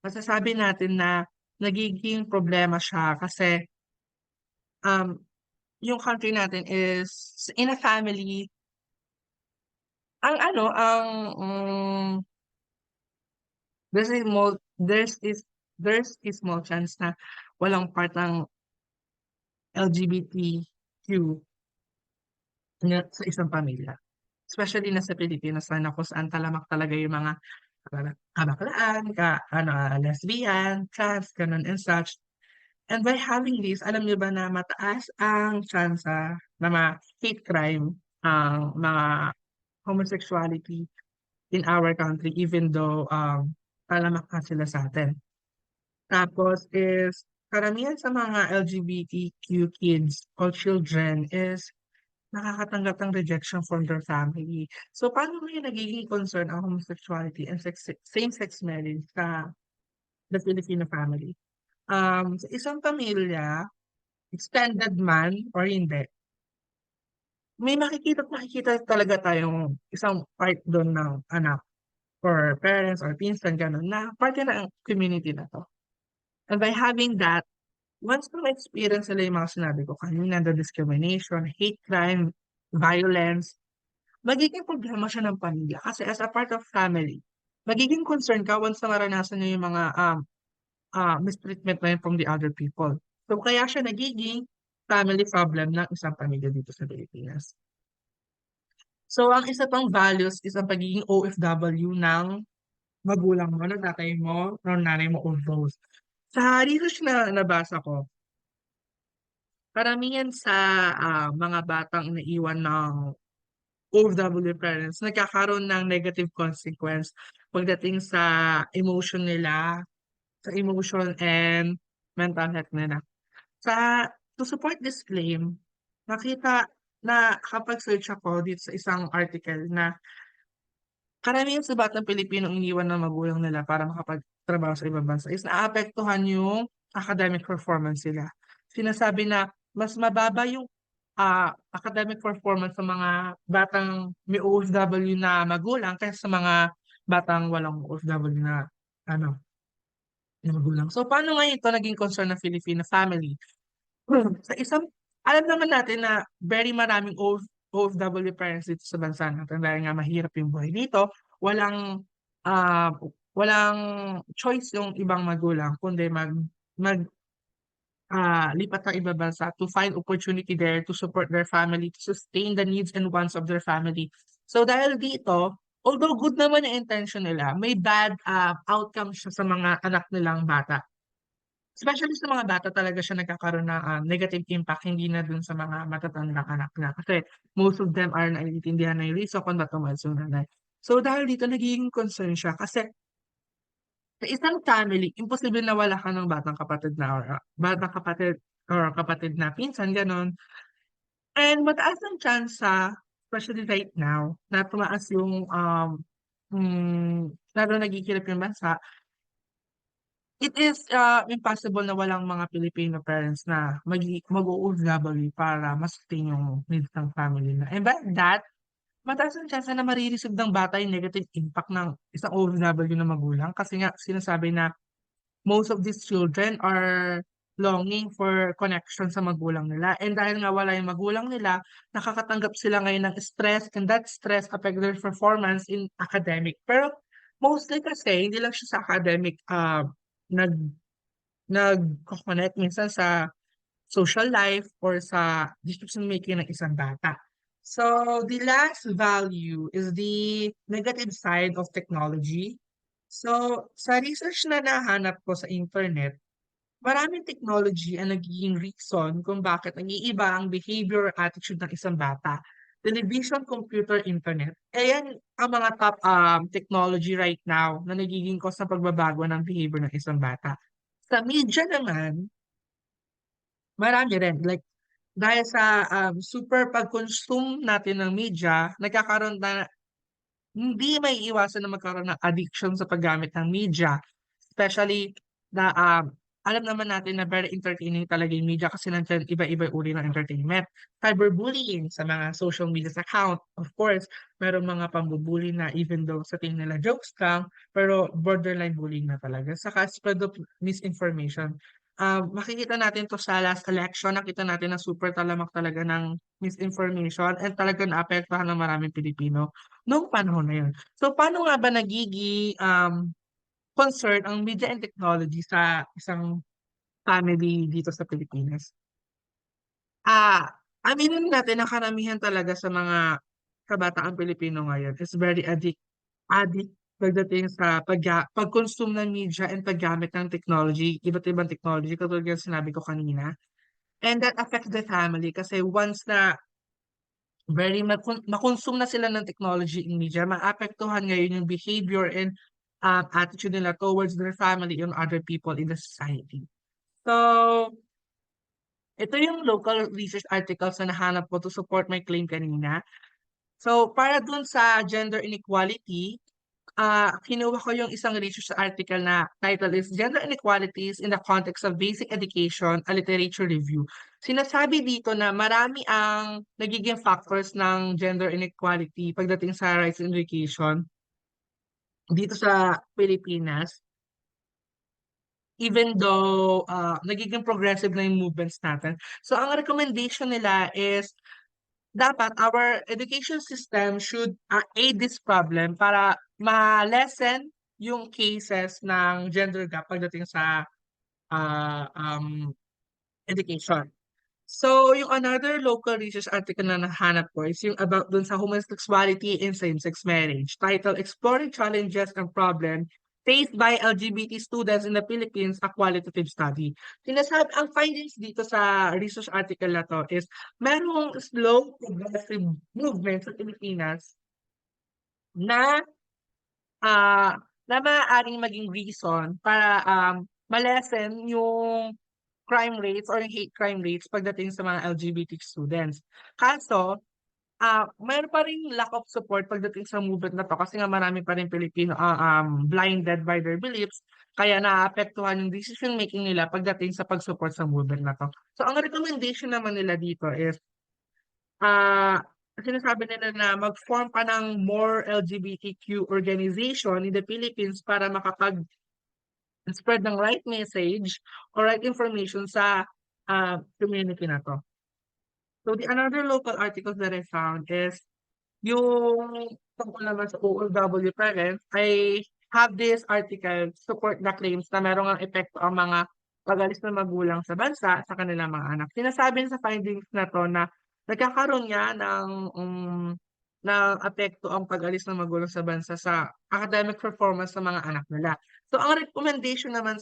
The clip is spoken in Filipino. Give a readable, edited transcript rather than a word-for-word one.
masasabi natin na nagiging problema siya kasi um, yung country natin is in a family, ang ano, ang there's a small, there's a small chance na walang part ng LGBTQ sa isang pamilya. Especially na sa Pilipinas na kung saan talamak talaga yung mga kabaklaan, lesbian, trans, ganun and such. And by having this, alam niyo ba na mataas ang tsansa na hate crime ang mga homosexuality in our country even though talamak na sila sa atin. Tapos is karamihan sa mga LGBTQ kids or children is nakakatanggap ng rejection from their family. So paano ngayon nagiging concern ang homosexuality and same-sex marriage sa the Filipino family? Sa isang pamilya, extended man or hindi, may makikita talaga tayong isang part doon ng anak or parents or pinsan gano'n na parte na ang community na 'to. And by having that, once na ma-experience nila yung mga sinabi ko kanina, the discrimination, hate crime, violence, magiging problema siya ng pamilya kasi as a part of family, magiging concern ka once na maranasan niyo yung mga mistreatment na yun from the other people. So kaya siya nagiging family problem ng isang pamilya dito sa Pilipinas. So ang isa pang values is ang pagiging OFW ng magulang mo, ng tatay mo, ng nanay mo or both. Sa research na nabasa ko, karamihan sa mga batang naiwan ng OFW parents, nagkakaroon ng negative consequence pagdating sa emotion nila, sa emotion and mental health nila. Sa to support this claim, nakita na kapag search ako dito sa isang article na karamihan sa batang Pilipino ang iniwan ng magulang nila para makapagtrabaho sa ibang bansa is naapektuhan yung academic performance nila. Sinasabi na mas mababa yung academic performance sa mga batang may OFW na magulang kaysa sa mga batang walang OFW na ano, na magulang. So paano nga ito naging concern ng Filipino family? Sa isang, alam naman natin na very maraming OFW parents dito sa bansa natin dahil nga mahirap yung buhay dito. Ah, walang choice yung ibang magulang kundi lipat ng ibang bansa to find opportunity there to support their family, to sustain the needs and wants of their family. So dahil dito, although good naman yung intention nila, may bad outcome siya sa mga anak nilang bata. Especially sa mga bata talaga siya nagkakaroon ng negative impact, hindi na dun sa mga matatandang anak na. Kasi most of them are naiintindihan na yung reason kung ba't umalis yung nanay. So dahil dito nagiging concern siya kasi sa isang family, imposible na wala ka ng batang kapatid na batang kapatid or kapatid na pinsan, gano'n. And mataas ang tsansa, especially right now, na tumaas yung lalo nagkikirap yung bansa. It is impossible na walang mga Filipino parents na mag-o-OFW para ma-sustain yung needs ng family na. And by that, mataas ang tsansa na marireceive ng bata yung negative impact ng isang OFW na magulang kasi nga sinasabi na most of these children are longing for connection sa magulang nila. And dahil nga wala yung magulang nila, nakakatanggap sila ngayon ng stress and that stress affect their performance in academic. Pero mostly kasi, hindi lang siya sa academic, nag nag-connect minsan sa social life or sa decision making ng isang bata. So, the last value is the negative side of technology. So, sa research na nahanap ko sa internet, maraming technology ang nagiging reason kung bakit nag-iiba ang behavior or attitude ng isang bata. Television, computer, internet. Ayan ang mga top technology right now na nagiging cause ng pagbabago ng behavior ng isang bata. Sa media naman, marami rin. Like, dahil sa super pag-consume natin ng media, nagkakaroon na hindi may iwasan na magkaroon ng addiction sa paggamit ng media. Especially na alam naman natin na very entertaining talaga yung media kasi nandiyan iba-iba uri ng entertainment. Cyberbullying sa mga social media account, of course, merong mga pambubully na even though sa tingin nila jokes lang, pero borderline bullying na talaga. Saka spread of misinformation. Makikita natin to sa last election, nakita natin na super talamak talaga ng misinformation and talaga naapektuhan ng maraming Pilipino nung panahon na yun. So, paano nga ba nagiging concern ang media and technology sa isang family dito sa Pilipinas? Ah, Aminin natin na karamihan talaga sa mga kabataang Pilipino ngayon is very addict pagdating sa pag-consume ng media and paggamit ng technology, iba't ibang technology katulad ng sinabi ko kanina. And that affects the family kasi once na very makonsume na sila ng technology and media, maapektuhan ngayon yung behavior and attitude nila towards their family and other people in the society. So, ito yung local research articles na nahanap ko to support my claim kanina. So, para dun sa gender inequality, kinuha ko yung isang research article na title is Gender Inequalities in the Context of Basic Education, a Literature Review. Sinasabi dito na marami ang nagiging factors ng gender inequality pagdating sa rights and education dito sa Pilipinas. Even though nagiging progressive na yung movements natin. So, ang recommendation nila is dapat our education system should aid this problem para ma-lessen yung cases ng gender gap pagdating sa education. So, yung another local research article na nahanap ko is yung about dun sa homosexuality and same-sex marriage. Title, Exploring Challenges and Problems Faced by LGBT Students in the Philippines, a Qualitative Study. Sinasabi, ang findings dito sa research article na to is merong slow progressive movement sa Pilipinas na na maaaring maging reason para ma-lessen yung crime rates or yung hate crime rates pagdating sa mga LGBT students. Kaso, mayroon pa ring lack of support pagdating sa movement na to kasi nga marami pa rin Pilipino blinded by their beliefs kaya naapektuhan yung decision making nila pagdating sa pag-support sa movement na to. So, ang recommendation naman nila dito is ah sinasabi nila na mag-form pa ng more LGBTQ organization in the Philippines para makapag-spread ng right message or right information sa community na to. So the another local articles that I found is yung tungkol naman sa OFW parents, I have this article support the claims na merong ang epekto ang mga pag-alis ng magulang sa bansa sa kanilang mga anak. Sinasabi sa findings na to na nagkakaroon nga ng apekto ang pag-alis ng magulang sa bansa sa academic performance ng mga anak nila. So ang recommendation naman